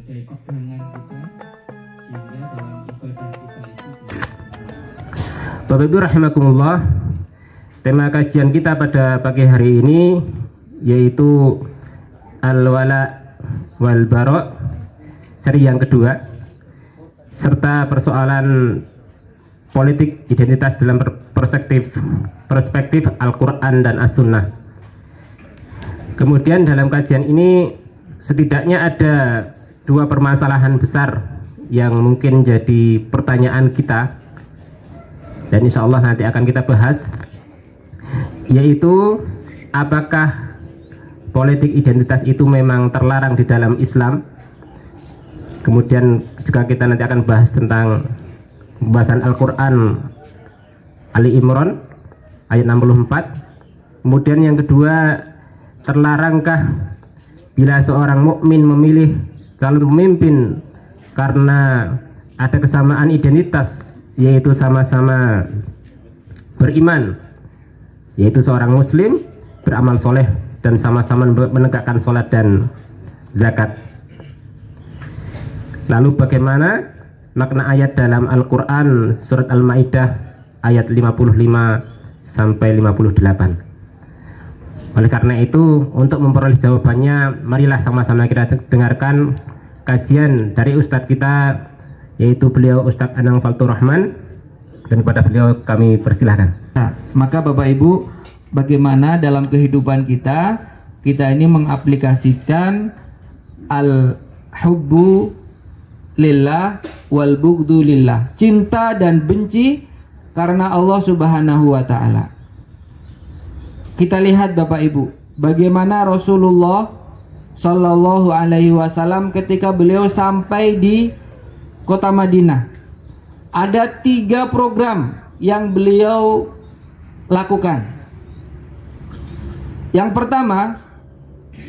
sebagai pegangan kita sehingga dalam ibadah kita itu Bapak Ibu rahimakumullah, tema kajian kita pada pagi hari ini yaitu Al-Wala wal Bara seri yang kedua, serta persoalan politik identitas dalam perspektif Al-Quran dan As-Sunnah. Kemudian dalam kajian ini setidaknya ada dua permasalahan besar yang mungkin jadi pertanyaan kita, dan insya Allah nanti akan kita bahas, yaitu apakah politik identitas itu memang terlarang di dalam Islam. Kemudian juga kita nanti akan bahas tentang pembahasan Al-Quran Ali Imran ayat 64. Kemudian yang kedua, terlarangkah bila seorang mukmin memilih calon pemimpin karena ada kesamaan identitas, yaitu sama-sama beriman, yaitu seorang muslim beramal soleh dan sama-sama menegakkan sholat dan zakat. Lalu bagaimana makna ayat dalam Al-Quran surat Al-Ma'idah ayat 55 sampai 58. Oleh karena itu, untuk memperoleh jawabannya, marilah sama-sama kita dengarkan kajian dari Ustadz kita, yaitu beliau Ustadz Anang Faltur Rahman, dan kepada beliau kami persilahkan. Nah, maka Bapak Ibu, bagaimana dalam kehidupan kita ini mengaplikasikan al-hubbu lillah wal bughdu lillah, cinta dan benci karena Allah Subhanahu wa taala. Kita lihat Bapak Ibu, bagaimana Rasulullah Shallallahu alaihi wasallam ketika beliau sampai di kota Madinah, ada 3 program yang beliau lakukan. Yang pertama,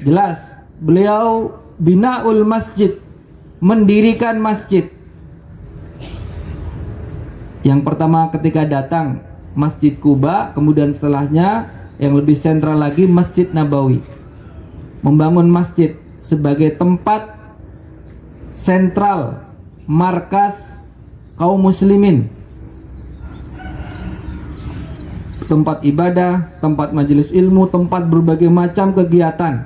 jelas beliau binaul masjid, mendirikan masjid. Yang pertama ketika datang Masjid Kuba, kemudian setelahnya yang lebih sentral lagi Masjid Nabawi. Membangun masjid sebagai tempat sentral, markas kaum muslimin, tempat ibadah, tempat majelis ilmu, tempat berbagai macam kegiatan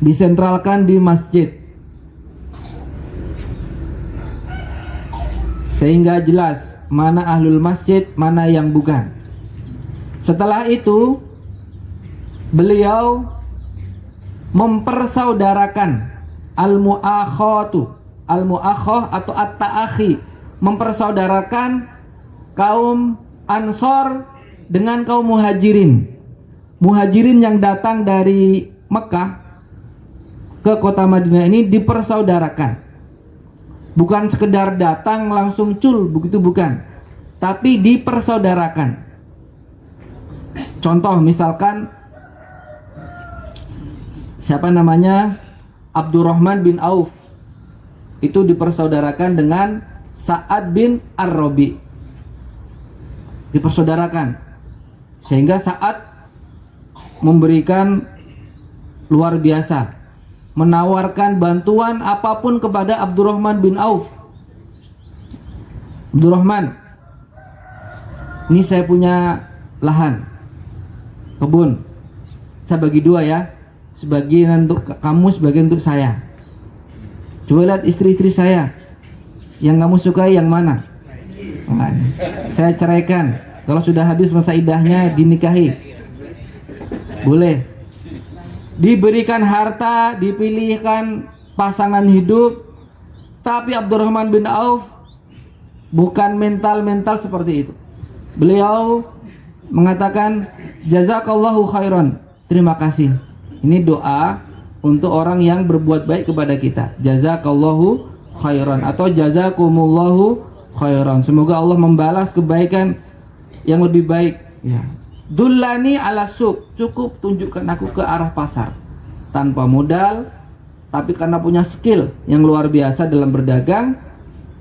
disentralkan di masjid, sehingga jelas mana ahlul masjid, mana yang bukan. Setelah itu beliau mempersaudarakan al-mu'akhatu, al-mu'akhah atau at-ta'akhi, mempersaudarakan kaum Ansor dengan kaum Muhajirin. Muhajirin yang datang dari Mekah ke kota Madinah ini dipersaudarakan. Bukan sekedar datang langsung cul, begitu bukan, tapi dipersaudarakan. Contoh misalkan siapa namanya, Abdurrahman bin Auf, itu dipersaudarakan dengan Sa'ad bin Ar-Rabi, dipersaudarakan, sehingga Sa'ad memberikan luar biasa, menawarkan bantuan apapun kepada Abdurrahman bin Auf. Abdurrahman, ini saya punya lahan, kebun, saya bagi 2 ya, sebagian untuk kamu, sebagian untuk saya. Coba lihat istri-istri saya, yang kamu sukai yang mana? Nah, saya ceraikan. Kalau sudah habis masa iddahnya dinikahi, boleh. Diberikan harta, dipilihkan pasangan hidup. Tapi Abdurrahman bin Auf bukan mental seperti itu. Beliau mengatakan jazakallahu khairan, terima kasih. Ini doa untuk orang yang berbuat baik kepada kita. Jazakallahu khairan atau jazakumullahu khairan. Semoga Allah membalas kebaikan yang lebih baik. Ya. Dullani ala suq, cukup tunjukkan aku ke arah pasar. Tanpa modal, tapi karena punya skill yang luar biasa dalam berdagang,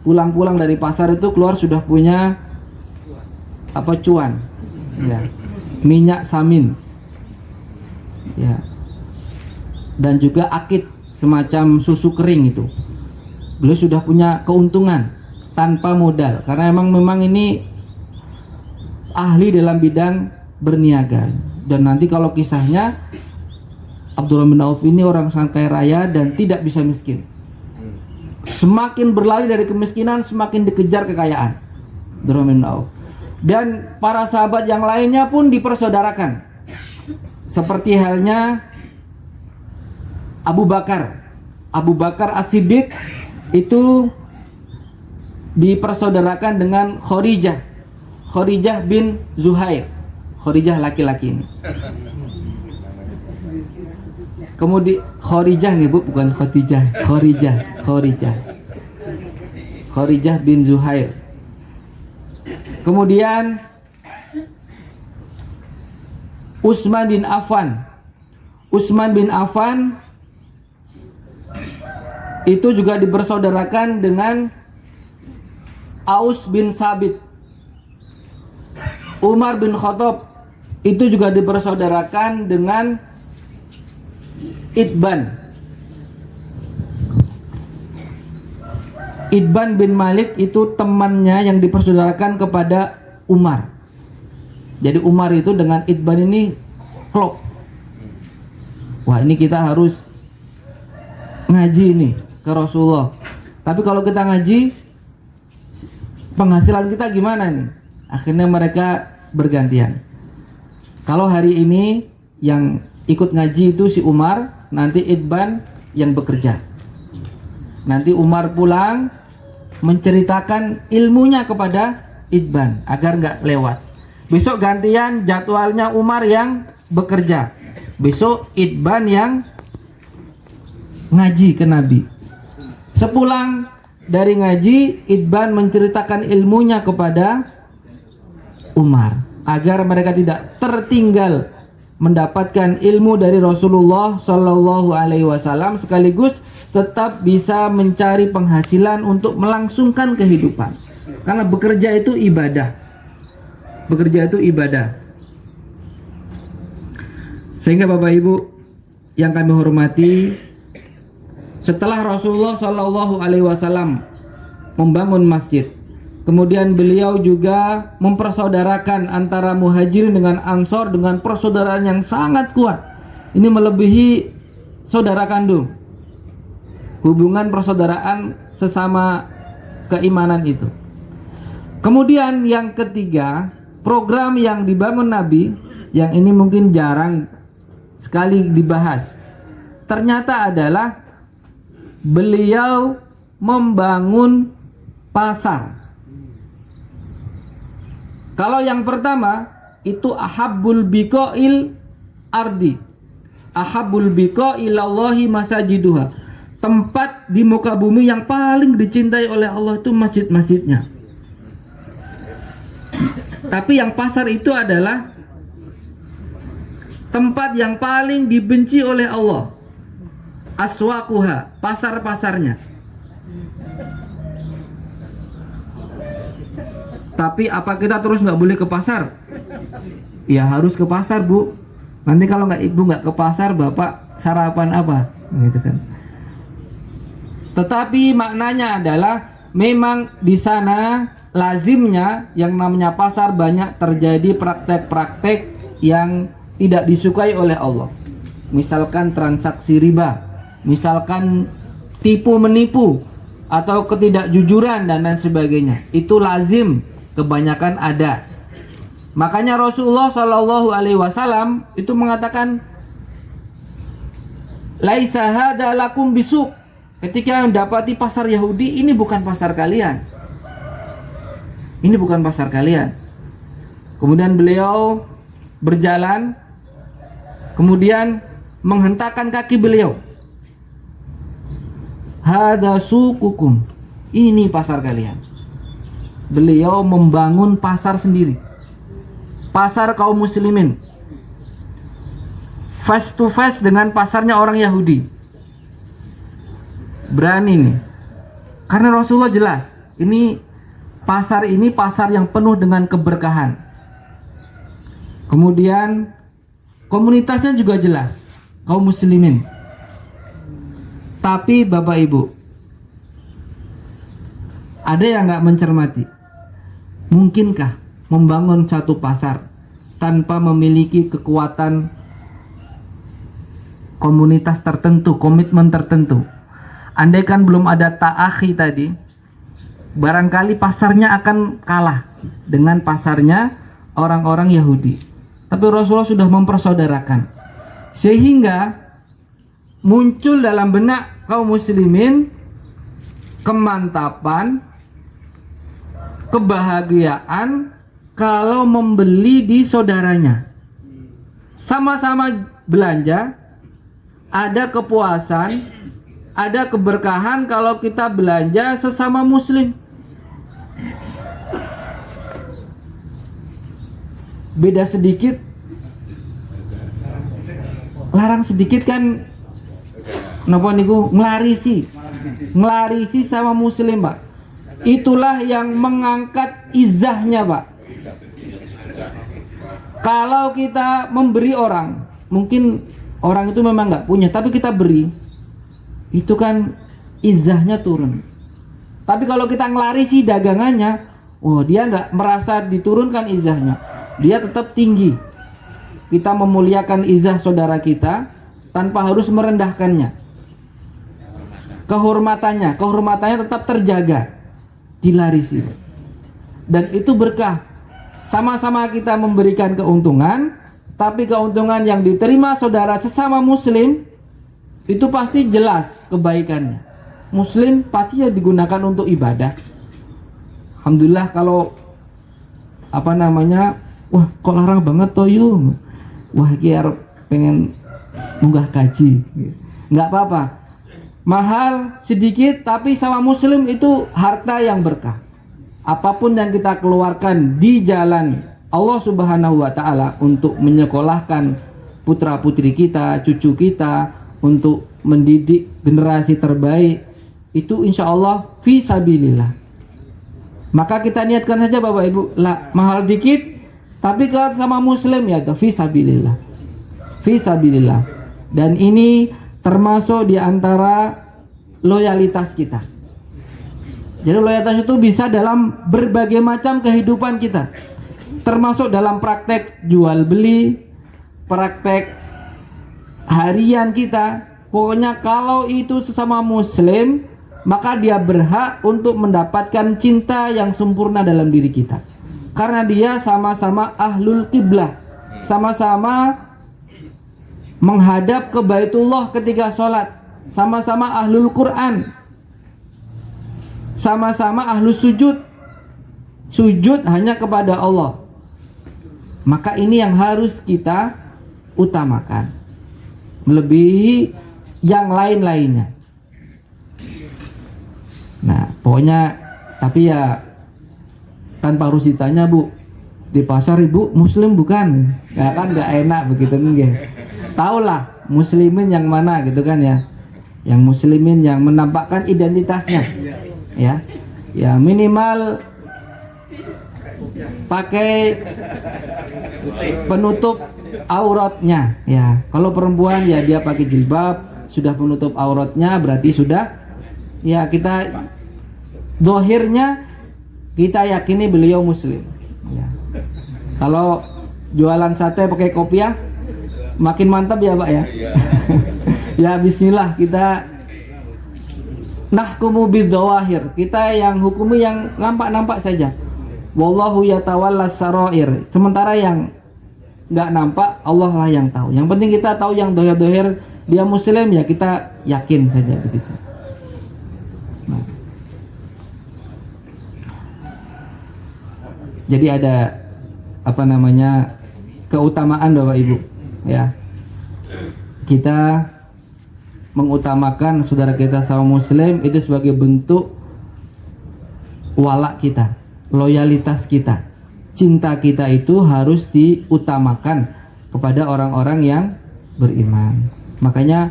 pulang-pulang dari pasar itu keluar sudah punya cuan. Ya. Minyak samin. Ya. Dan juga akid semacam susu kering itu. Beliau sudah punya keuntungan tanpa modal, karena memang ini ahli dalam bidang berniaga. Dan nanti kalau kisahnya, Abdurrahman bin Auf ini orang sangat kaya raya dan tidak bisa miskin. Semakin berlari dari kemiskinan, semakin dikejar kekayaan Abdurrahman bin Auf. Dan para sahabat yang lainnya pun dipersaudarakan, seperti halnya Abu Bakar As-Siddiq itu dipersaudarakan dengan Khorijah bin Zuhair. Khorijah laki-laki ini. Kemudian Khorijah nih Bu, bukan Khadijah. Khorijah bin Zuhair. Kemudian Utsman bin Affan itu juga dipersaudarakan dengan Aus bin Sabit. Umar bin Khattab itu juga dipersaudarakan dengan Idban bin Malik, itu temannya yang dipersaudarakan kepada Umar. Jadi Umar itu dengan Idban ini klop. Wah, ini kita harus ngaji nih ke Rasulullah. Tapi kalau kita ngaji, penghasilan kita gimana nih? Akhirnya mereka bergantian. Kalau hari ini yang ikut ngaji itu si Umar, nanti Idban yang bekerja. Nanti Umar pulang menceritakan ilmunya kepada Idban agar nggak lewat. Besok gantian jadwalnya Umar yang bekerja. Besok Idban yang ngaji ke Nabi. Sepulang dari ngaji, Idban menceritakan ilmunya kepada Umar agar mereka tidak tertinggal mendapatkan ilmu dari Rasulullah Shallallahu Alaihi Wasallam, sekaligus tetap bisa mencari penghasilan untuk melangsungkan kehidupan. Karena bekerja itu ibadah. Sehingga Bapak Ibu yang kami hormati, setelah Rasulullah Shallallahu Alaihi Wasallam membangun masjid, kemudian beliau juga mempersaudarakan antara Muhajirin dengan Ansor dengan persaudaraan yang sangat kuat. Ini melebihi saudara kandung. Hubungan persaudaraan sesama keimanan itu. Kemudian yang ketiga, program yang dibangun Nabi, yang ini mungkin jarang sekali dibahas, ternyata adalah beliau membangun pasar. Kalau yang pertama itu ahabbul biqa'il ardi, ahabbul biqa'ilallahi masajiduha. Tempat di muka bumi yang paling dicintai oleh Allah itu masjid-masjidnya. Tapi yang pasar itu adalah tempat yang paling dibenci oleh Allah. Aswaquha, pasar-pasarnya. Tapi apa kita terus nggak boleh ke pasar? Ya harus ke pasar, Bu. Nanti kalau ibu nggak ke pasar, bapak sarapan apa? Gitu kan. Tetapi maknanya adalah memang di sana lazimnya yang namanya pasar banyak terjadi praktek-praktek yang tidak disukai oleh Allah. Misalkan transaksi riba, misalkan tipu menipu atau ketidakjujuran dan lain sebagainya. Itu lazim kebanyakan ada. Makanya Rasulullah Shallallahu Alaihi Wasallam itu mengatakan, laisa hada lakum bisuk. Ketika mendapati pasar Yahudi, ini bukan pasar kalian. Ini bukan pasar kalian. Kemudian beliau berjalan, kemudian menghentakkan kaki beliau. Hada sukukum. Ini pasar kalian. Beliau membangun pasar sendiri. Pasar kaum muslimin. Face to face dengan pasarnya orang Yahudi. Berani nih. Karena Rasulullah jelas, ini pasar yang penuh dengan keberkahan. Kemudian komunitasnya juga jelas, kaum muslimin. Tapi Bapak Ibu, ada yang nggak mencermati? Mungkinkah membangun satu pasar tanpa memiliki kekuatan komunitas tertentu, komitmen tertentu? Andaikan belum ada ta'akhi tadi, barangkali pasarnya akan kalah dengan pasarnya orang-orang Yahudi. Tapi Rasulullah sudah mempersaudarakan, sehingga muncul dalam benak kaum muslimin kemantapan, kebahagiaan kalau membeli di saudaranya. Sama-sama belanja, ada kepuasan, ada keberkahan kalau kita belanja sesama muslim. Beda sedikit, larang sedikit kan, napa niku ngelarisi sama muslim, Pak. Itulah yang mengangkat izahnya, Pak. Kalau kita memberi orang, mungkin orang itu memang nggak punya, tapi kita beri, itu kan izahnya turun. Tapi kalau kita ngelarisi dagangannya, oh dia nggak merasa diturunkan izahnya, dia tetap tinggi. Kita memuliakan izah saudara kita tanpa harus merendahkannya. Kehormatannya tetap terjaga, dilarisi. Dan itu berkah. Sama-sama kita memberikan keuntungan, tapi keuntungan yang diterima saudara sesama muslim itu pasti jelas kebaikannya. Muslim pasti ya digunakan untuk ibadah. Alhamdulillah kalau wah kok larang banget toh yuk, wah kiar pengen munggah kaji, nggak apa-apa. Mahal sedikit tapi sama muslim itu harta yang berkah. Apapun yang kita keluarkan di jalan Allah Subhanahu wa Ta'ala untuk menyekolahkan putra putri kita, cucu kita, untuk mendidik generasi terbaik, itu insya Allah fi sabilillah. Maka kita niatkan saja Bapak Ibu, lah mahal dikit tapi kalau sama muslim ya fi sabilillah. Fi sabilillah. Dan ini termasuk di antara loyalitas kita. Jadi loyalitas itu bisa dalam berbagai macam kehidupan kita, termasuk dalam praktek jual beli, praktek harian kita. Pokoknya kalau itu sesama muslim, maka dia berhak untuk mendapatkan cinta yang sempurna dalam diri kita, karena dia sama-sama ahlul qiblah, sama-sama menghadap ke Baitullah ketika sholat, sama-sama ahlul Quran, sama-sama ahlus sujud, sujud hanya kepada Allah. Maka ini yang harus kita utamakan melebihi yang lain-lainnya. Nah pokoknya, tapi ya tanpa harus ditanya, Bu, di pasar Ibu muslim bukan? Ya kan gak enak begitu nih. Taulah muslimin yang mana gitu kan ya, yang muslimin yang menampakkan identitasnya. Ya minimal pakai penutup auratnya ya. Kalau perempuan ya dia pakai jilbab, sudah penutup auratnya berarti sudah ya, kita dohirnya kita yakini beliau muslim ya. Kalau jualan sate pakai kopiah makin mantap ya Pak ya. Ya bismillah, kita nahkumu bidzawahir, kita yang hukumi yang nampak-nampak saja. Wallahu yatawallas sarair, sementara yang nggak nampak Allah lah yang tahu. Yang penting kita tahu yang dohir-dohir dia muslim ya, kita yakin saja begitu. Nah. Jadi ada keutamaan Bapak Ibu ya. Kita mengutamakan saudara kita sama muslim itu sebagai bentuk wala kita, loyalitas kita, cinta kita itu harus diutamakan kepada orang-orang yang beriman. Makanya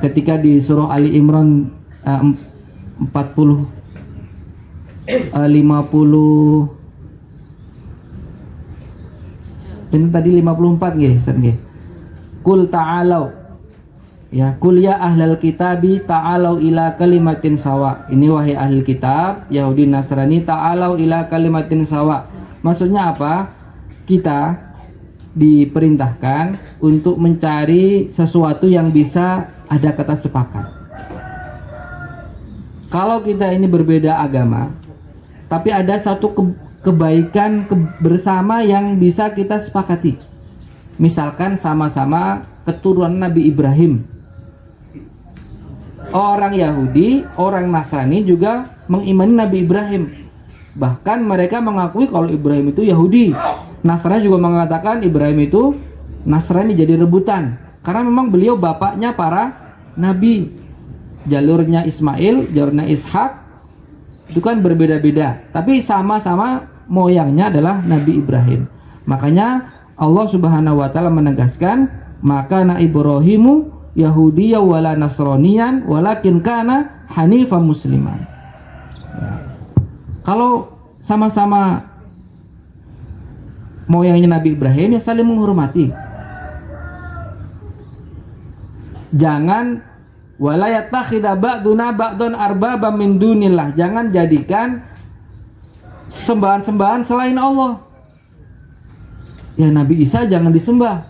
ketika di surah Ali Imran 50 ini tadi 54 nggih, Kul ta'alau Ya, qul ya ahlal kitabi ta'alau ila kalimatin sawa. Ini wahai ahli kitab, Yahudi Nasrani, ta'alau ila kalimatin sawa. Maksudnya apa? Kita diperintahkan untuk mencari sesuatu yang bisa ada kata sepakat. Kalau kita ini berbeda agama, tapi ada satu kebaikan bersama yang bisa kita sepakati. Misalkan sama-sama keturunan Nabi Ibrahim. Orang Yahudi, orang Nasrani juga mengimani Nabi Ibrahim. Bahkan mereka mengakui kalau Ibrahim itu Yahudi. Nasrani juga mengatakan Ibrahim itu Nasrani, jadi rebutan. Karena memang beliau bapaknya para nabi. Jalurnya Ismail, jalurnya Ishak, itu kan berbeda-beda. Tapi sama-sama moyangnya adalah Nabi Ibrahim. Makanya Allah Subhanahu wa taala menegaskan, maka na Ibrahimu Yahudiyya wala Nasroniyan walakin kana hanifan musliman. Ya. Kalau sama-sama moyangnya Nabi Ibrahim, ya saling menghormati. Jangan wala yattakhidha ba'duna ba'dun arbaba min dunillah. Jangan jadikan sembahan-sembahan selain Allah. Ya, Nabi Isa jangan disembah.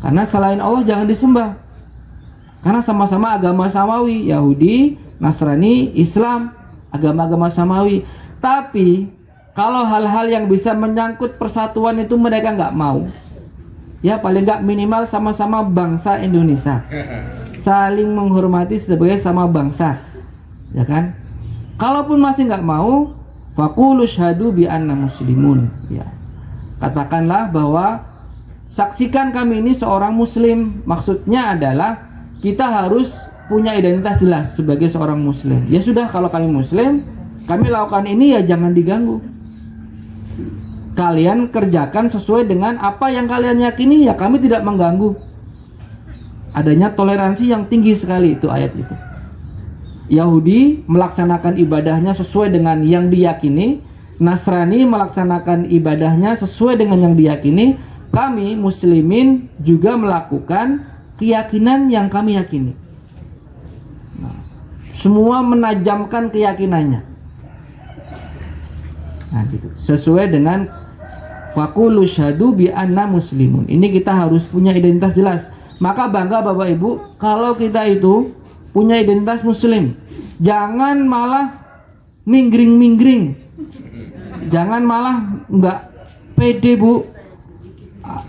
Karena selain Allah jangan disembah. Karena sama-sama agama samawi, Yahudi, Nasrani, Islam, agama-agama samawi. Tapi kalau hal-hal yang bisa menyangkut persatuan itu mereka nggak mau. Ya paling nggak minimal sama-sama bangsa Indonesia, saling menghormati sebagai sama bangsa, ya kan? Kalaupun masih nggak mau, faqulu syhadu bi anna muslimun. Ya, katakanlah bahwa saksikan kami ini seorang muslim. Maksudnya adalah kita harus punya identitas jelas sebagai seorang muslim. Ya sudah, kalau kami muslim, kami lakukan ini ya jangan diganggu. Kalian kerjakan sesuai dengan apa yang kalian yakini, ya kami tidak mengganggu. Adanya toleransi yang tinggi sekali itu ayat itu. Yahudi melaksanakan ibadahnya sesuai dengan yang diyakini, Nasrani melaksanakan ibadahnya sesuai dengan yang diyakini. Kami muslimin juga melakukan keyakinan yang kami yakini. Nah, semua menajamkan keyakinannya. Nah, gitu. Sesuai dengan faqulu syhadu bi anna muslimun. Ini kita harus punya identitas jelas. Maka bangga Bapak Ibu kalau kita itu punya identitas muslim. Jangan malah minggring-minggring. Jangan malah enggak pede, Bu.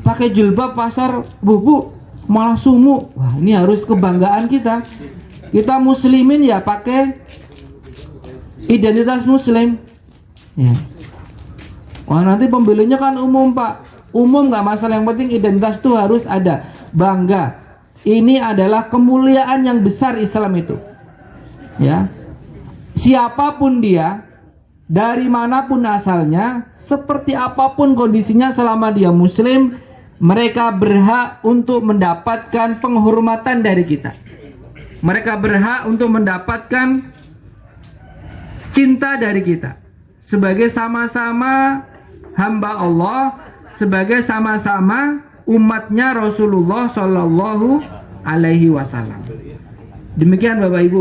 Pakai jilbab pasar, Bu, malah sumuk. Wah, ini harus kebanggaan kita. Kita muslimin ya pakai identitas muslim. Ya. Wah, nanti pembelinya kan umum, Pak. Umum nggak masalah, yang penting identitas itu harus ada. Bangga. Ini adalah kemuliaan yang besar Islam itu. Ya. Siapapun dia, dari manapun asalnya, seperti apapun kondisinya, selama dia muslim, mereka berhak untuk mendapatkan penghormatan dari kita. Mereka berhak untuk mendapatkan cinta dari kita. Sebagai sama-sama hamba Allah, sebagai sama-sama umatnya Rasulullah Shallallahu Alaihi Wasallam. Demikian Bapak Ibu,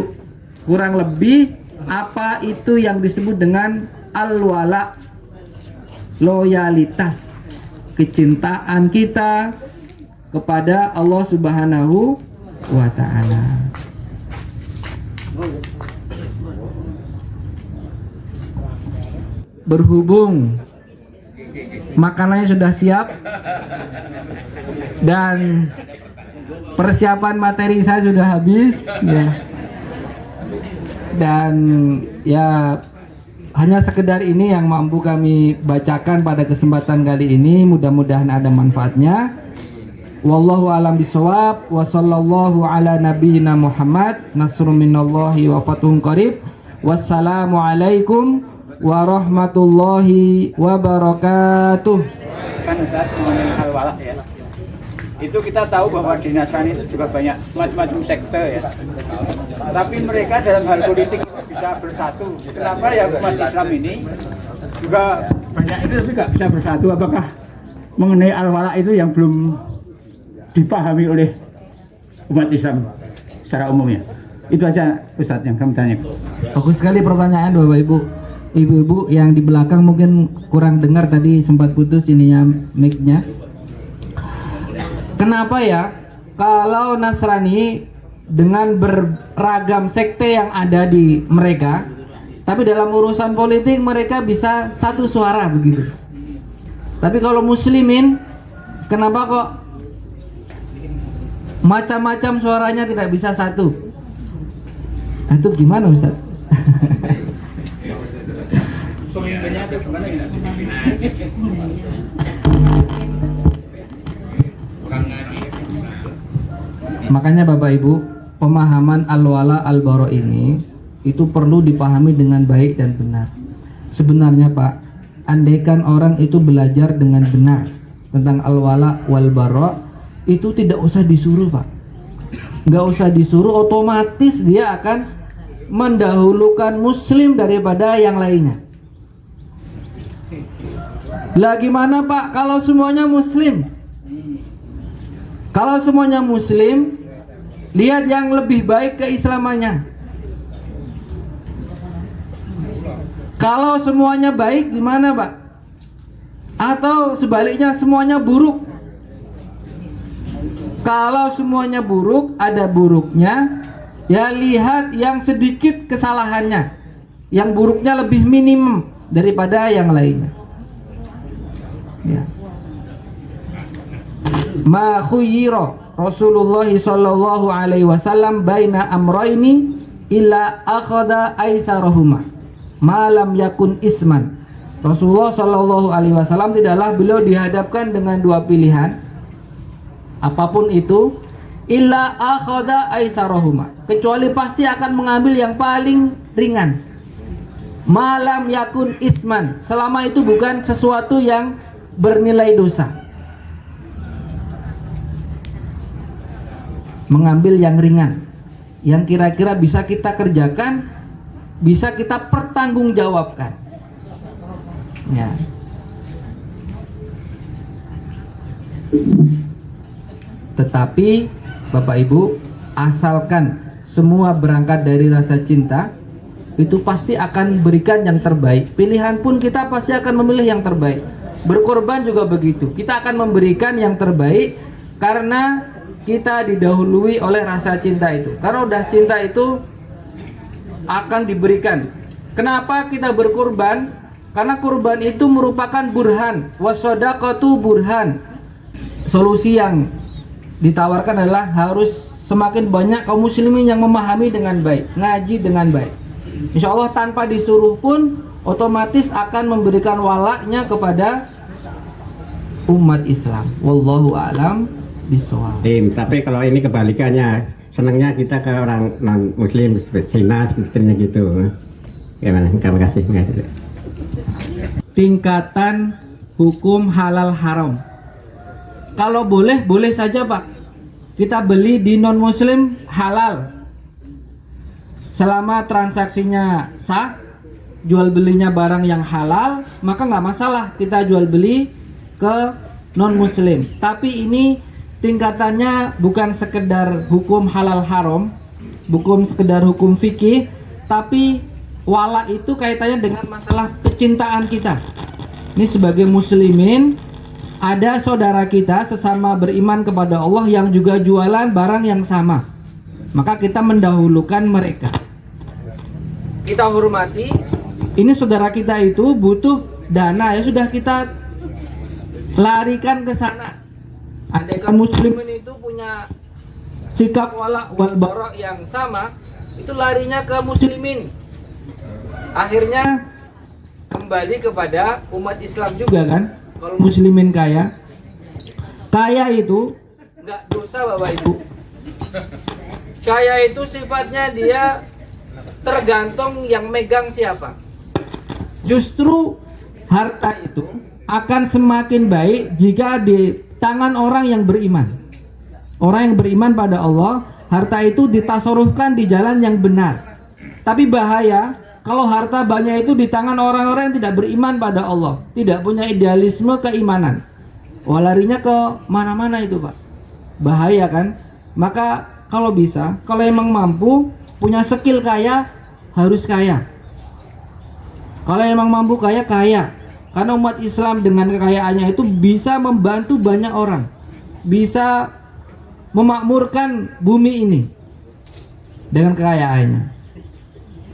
kurang lebih apa itu yang disebut dengan al-wala, loyalitas, kecintaan kita kepada Allah Subhanahu wa Ta'ala. Berhubung makanannya sudah siap dan persiapan materi saya sudah habis, ya. Dan ya hanya sekedar ini yang mampu kami bacakan pada kesempatan kali ini. Mudah-mudahan ada manfaatnya. Wallahu alam bisawab. Wa sallallahu ala nabiyyina Muhammad. Nasrun minallahi wa fathun qarib. Wassalamualaikum warahmatullahi wabarakatuh. Kan Ustaz mengenai al-wala ya. Itu kita tahu bahwa di Nasrani itu juga banyak macam-macam sekte ya. Tapi mereka dalam hal politik bisa bersatu. Kenapa ya umat Islam ini juga banyak itu tapi nggak bisa bersatu? Apakah mengenai al-wala itu yang belum dipahami oleh umat Islam secara umumnya. Itu aja Ustadz yang kami tanya. Bagus sekali pertanyaan Bapak Ibu. Ibu-ibu yang di belakang mungkin kurang dengar tadi, sempat putus ininya mic-nya. Kenapa ya kalau Nasrani dengan beragam sekte yang ada di mereka, tapi dalam urusan politik mereka bisa satu suara begitu. Tapi kalau muslimin, kenapa kok macam-macam suaranya tidak bisa satu? Nah, itu gimana Ustaz? Makanya Bapak Ibu, pemahaman al-wala al-bara ini itu perlu dipahami dengan baik dan benar. Sebenarnya Pak, andaikan orang itu belajar dengan benar tentang al-wala wal-bara, itu tidak usah disuruh Pak. Nggak usah disuruh, otomatis dia akan mendahulukan muslim daripada yang lainnya. Lah gimana Pak kalau semuanya muslim? Kalau semuanya muslim, lihat yang lebih baik keislamannya. Kalau semuanya baik gimana Pak? Atau sebaliknya semuanya buruk? Kalau semuanya buruk, ada buruknya, ya lihat yang sedikit kesalahannya, yang buruknya lebih minimum daripada yang lainnya. Ya. Ma khuyira Rasulullah sallallahu alaihi wasallam baina amrayni illa akhadha aisarahuma ma lam yakun isman. Rasulullah sallallahu alaihi wasallam tidaklah beliau dihadapkan dengan dua pilihan apapun itu, illa akhadha aisarahuma, kecuali pasti akan mengambil yang paling ringan. Malam yakun isman, selama itu bukan sesuatu yang bernilai dosa. Mengambil yang ringan, yang kira-kira bisa kita kerjakan, bisa kita pertanggungjawabkan. Ya. Tetapi Bapak Ibu, asalkan semua berangkat dari rasa cinta, itu pasti akan berikan yang terbaik. Pilihan pun kita pasti akan memilih yang terbaik. Berkorban juga begitu. Kita akan memberikan yang terbaik karena kita didahului oleh rasa cinta itu. Karena udah cinta itu akan diberikan. Kenapa kita berkorban? Karena kurban itu merupakan burhan, wasodaqatu burhan. Solusi yang ditawarkan adalah harus semakin banyak kaum muslimin yang memahami dengan baik, ngaji dengan baik. Insya Allah tanpa disuruh pun otomatis akan memberikan walaknya kepada umat Islam. Wallahu a'lam bishawab. Tapi kalau ini kebalikannya, senangnya kita ke orang non muslim seperti Cina sepertinya gitu. Gimana? Terima kasih. Tingkatan hukum halal haram. Kalau boleh, boleh saja Pak. Kita beli di non muslim halal selama transaksinya sah, jual belinya barang yang halal, maka nggak masalah kita jual beli ke non muslim. Tapi ini tingkatannya bukan sekedar hukum halal haram, bukan sekedar hukum fikih, tapi wala itu kaitannya dengan masalah kecintaan kita. Ini sebagai muslimin, ada saudara kita sesama beriman kepada Allah yang juga jualan barang yang sama, maka kita mendahulukan mereka. Kita hormati. Ini saudara kita itu butuh dana, ya sudah kita larikan ke sana. Andaikan muslimin itu punya sikap wala wal bara yang sama, itu larinya ke muslimin. Akhirnya kembali kepada umat Islam juga kan. Kalau muslimin kaya itu nggak dosa Bapak Ibu. Kaya itu sifatnya dia tergantung yang megang siapa. Justru harta itu akan semakin baik jika di tangan orang yang beriman. Orang yang beriman pada Allah, harta itu ditasarufkan di jalan yang benar. Tapi bahaya kalau harta banyak itu di tangan orang-orang yang tidak beriman pada Allah, tidak punya idealisme keimanan. Larinya ke mana-mana itu Pak. Bahaya kan? Maka kalau bisa, kalau emang mampu, punya skill kaya, harus kaya. Kalau emang mampu kaya, kaya. Karena umat Islam dengan kekayaannya itu bisa membantu banyak orang, bisa memakmurkan bumi ini dengan kekayaannya.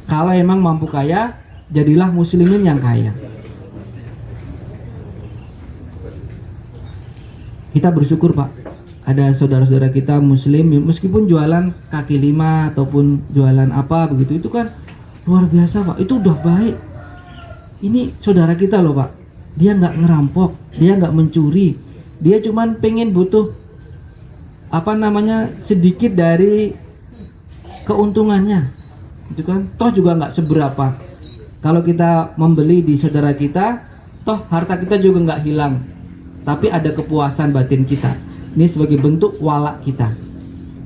Kalau emang mampu kaya, jadilah muslimin yang kaya. Kita bersyukur Pak, ada saudara-saudara kita muslim meskipun jualan kaki lima ataupun jualan apa begitu, itu kan luar biasa Pak, itu udah baik. Ini saudara kita loh Pak, dia nggak ngerampok, dia nggak mencuri, dia cuman pengen butuh sedikit dari keuntungannya, itu kan toh juga nggak seberapa. Kalau kita membeli di saudara kita, toh harta kita juga nggak hilang, tapi ada kepuasan batin kita. Ini sebagai bentuk wala kita,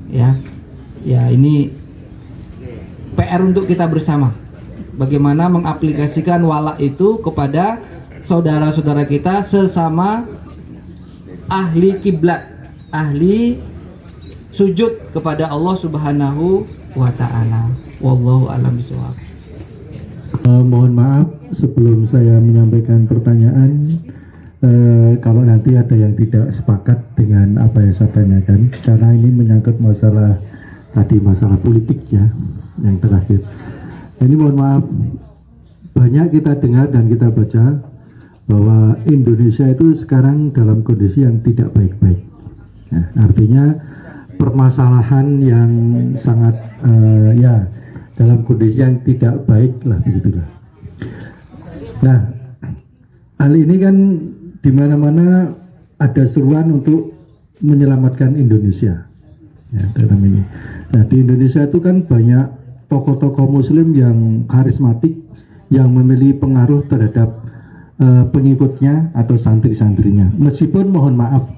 ya ini PR untuk kita bersama. Bagaimana mengaplikasikan wala itu kepada saudara-saudara kita sesama ahli kiblat, ahli sujud kepada Allah Subhanahu wa Ta'ala. Wallahu a'lam bishawab. Mohon maaf sebelum saya menyampaikan pertanyaan, kalau nanti ada yang tidak sepakat dengan apa yang saya tanyakan, karena ini menyangkut masalah politik ya, yang terakhir. Ini mohon maaf, banyak kita dengar dan kita baca bahwa Indonesia itu sekarang dalam kondisi yang tidak baik-baik. Ya, artinya permasalahan yang sangat dalam kondisi yang tidak baik lah, begitulah. Nah, hal ini kan di mana-mana ada seruan untuk menyelamatkan Indonesia. Ya, dalam ini. Nah, di Indonesia itu kan banyak tokoh-tokoh Muslim yang karismatik, yang memiliki pengaruh terhadap pengikutnya atau santri-santrinya. Meskipun mohon maaf,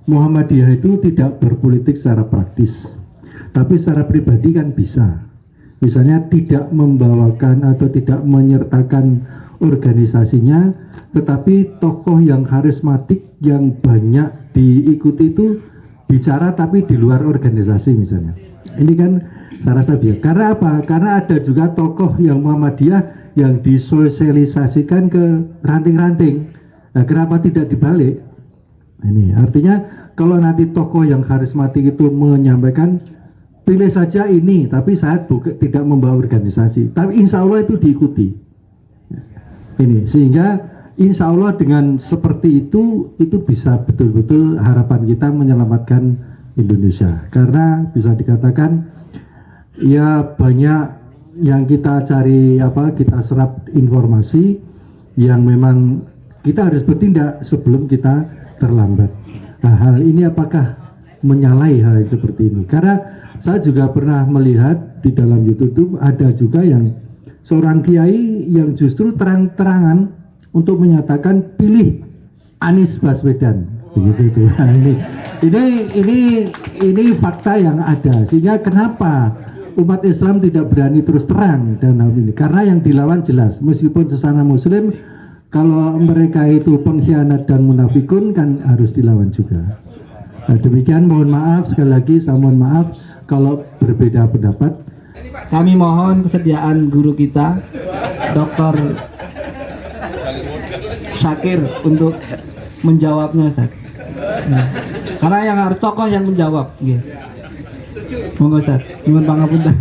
Muhammadiyah itu tidak berpolitik secara praktis, tapi secara pribadi kan bisa. Misalnya tidak membawakan atau tidak menyertakan organisasinya, tetapi tokoh yang karismatik yang banyak diikuti itu bicara tapi di luar organisasi misalnya. Ini kan saya rasa bisa. Karena apa? Karena ada juga tokoh yang Muhammadiyah yang disosialisasikan ke ranting-ranting. Nah, kenapa tidak dibalik? Ini artinya kalau nanti tokoh yang karismatik itu menyampaikan pilih saja ini, tapi saya tidak membawa organisasi, tapi insya Allah itu diikuti. Ini sehingga insya Allah dengan seperti itu bisa betul-betul harapan kita menyelamatkan Indonesia. Karena bisa dikatakan ya banyak yang kita cari kita serap informasi yang memang kita harus bertindak sebelum kita terlambat. Nah, hal ini apakah menyalahi hal seperti ini? Karena saya juga pernah melihat di dalam YouTube ada juga yang seorang kiai yang justru terang-terangan untuk menyatakan pilih Anies Baswedan, begitu itu. Nah, ini fakta yang ada. Sehingga kenapa umat Islam tidak berani terus terang dalam hal ini? Karena yang dilawan jelas, meskipun sesama Muslim, kalau mereka itu pengkhianat dan munafikun kan harus dilawan juga. Nah, demikian, mohon maaf sekali lagi, saya mohon maaf kalau berbeda pendapat. Kami mohon kesediaan guru kita, Dr. Syakir, untuk menjawabnya, Ustaz. Nah, karena yang harus tokoh yang menjawab. Gitu. Monggo Ustaz, nyuwun pangapunten.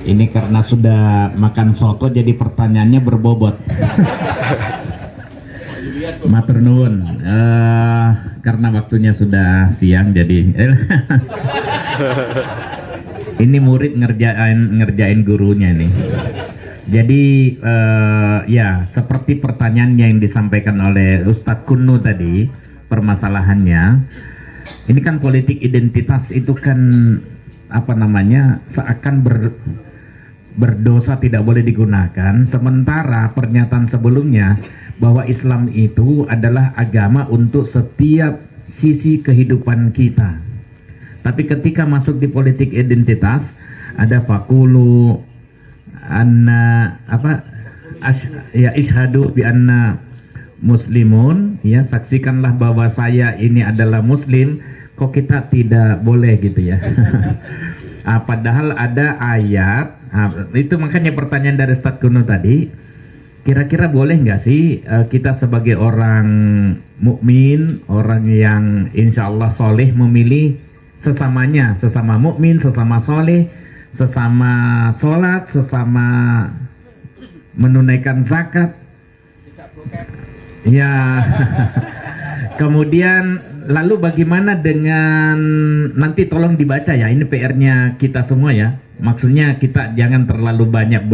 Ini karena sudah makan soto jadi pertanyaannya berbobot. Matur nuwun. Karena waktunya sudah siang jadi ini murid ngerjain gurunya nih. Jadi ya seperti pertanyaan yang disampaikan oleh Ustadz Kunnu tadi, permasalahannya ini kan politik identitas itu kan seakan berdosa tidak boleh digunakan, sementara pernyataan sebelumnya bahwa Islam itu adalah agama untuk setiap sisi kehidupan kita. Tapi ketika masuk di politik identitas ada faqulu anna ishhadu bi anna muslimun, ya, saksikanlah bahwa saya ini adalah muslim, kok kita tidak boleh gitu ya. Padahal ada ayat, itu makanya pertanyaan dari Ustadz Kuno tadi, kira-kira boleh nggak sih kita sebagai orang mukmin, orang yang insya Allah soleh memilih sesamanya, sesama mukmin, sesama soleh, sesama sholat, sesama menunaikan zakat, ya. Kemudian lalu bagaimana dengan, nanti tolong dibaca ya, ini PR-nya kita semua ya. Maksudnya kita jangan terlalu banyak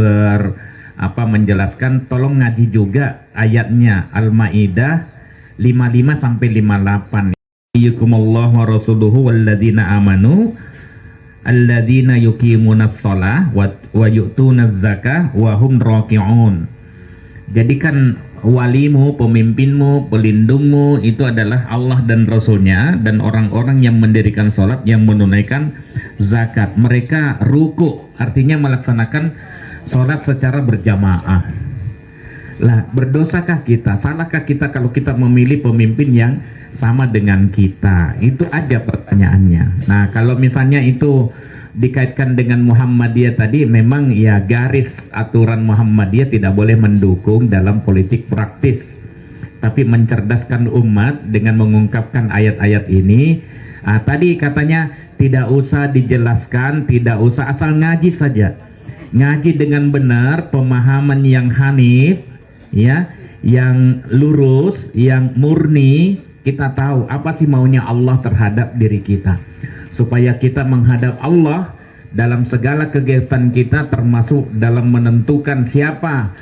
menjelaskan, tolong ngaji juga ayatnya Al-Maidah 55 sampai 58. Yukumullahu wa rasuluhu walladzina amanu alladzina yuqimunas shalah wa yu'tunaz zakah wa hum raki'un. Jadi kan walimu, pemimpinmu, pelindungmu itu adalah Allah dan Rasulnya, dan orang-orang yang mendirikan sholat, yang menunaikan zakat. Mereka ruku, artinya melaksanakan sholat secara berjamaah. Lah, berdosakah kita? Salahkah kita kalau kita memilih pemimpin yang sama dengan kita? Itu aja pertanyaannya. Nah, kalau misalnya itu dikaitkan dengan Muhammadiyah tadi, memang ya garis aturan Muhammadiyah tidak boleh mendukung dalam politik praktis, tapi mencerdaskan umat dengan mengungkapkan ayat-ayat ini. Tadi katanya tidak usah dijelaskan, tidak usah, asal ngaji saja, ngaji dengan benar, pemahaman yang hanif, ya, yang lurus, yang murni. Kita tahu apa sih maunya Allah terhadap diri kita, supaya kita menghadap Allah dalam segala kegiatan kita, termasuk dalam menentukan siapa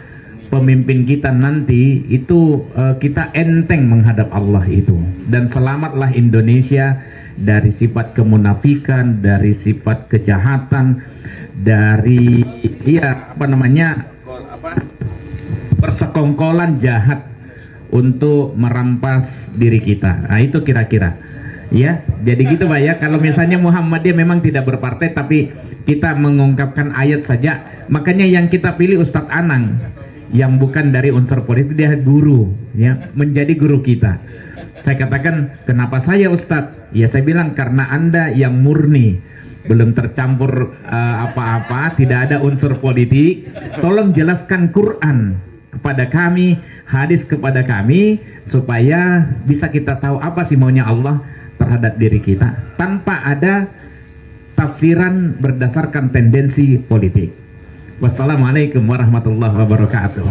pemimpin kita nanti, itu kita enteng menghadap Allah itu. Dan selamatlah Indonesia dari sifat kemunafikan, dari sifat kejahatan, dari persekongkolan jahat untuk merampas diri kita. Nah, itu kira-kira. Ya, jadi gitu Pak ya. Kalau misalnya Muhammadiyah memang tidak berpartai, tapi kita mengungkapkan ayat saja. Makanya yang kita pilih Ustadz Anang, yang bukan dari unsur politik, dia guru, ya, menjadi guru kita. Saya katakan, kenapa saya Ustadz? Ya saya bilang karena Anda yang murni, belum tercampur apa-apa, tidak ada unsur politik. Tolong jelaskan Quran kepada kami, hadis kepada kami, supaya bisa kita tahu apa sih maunya Allah terhadap diri kita, tanpa ada tafsiran berdasarkan tendensi politik. Wassalamualaikum warahmatullahi wabarakatuh.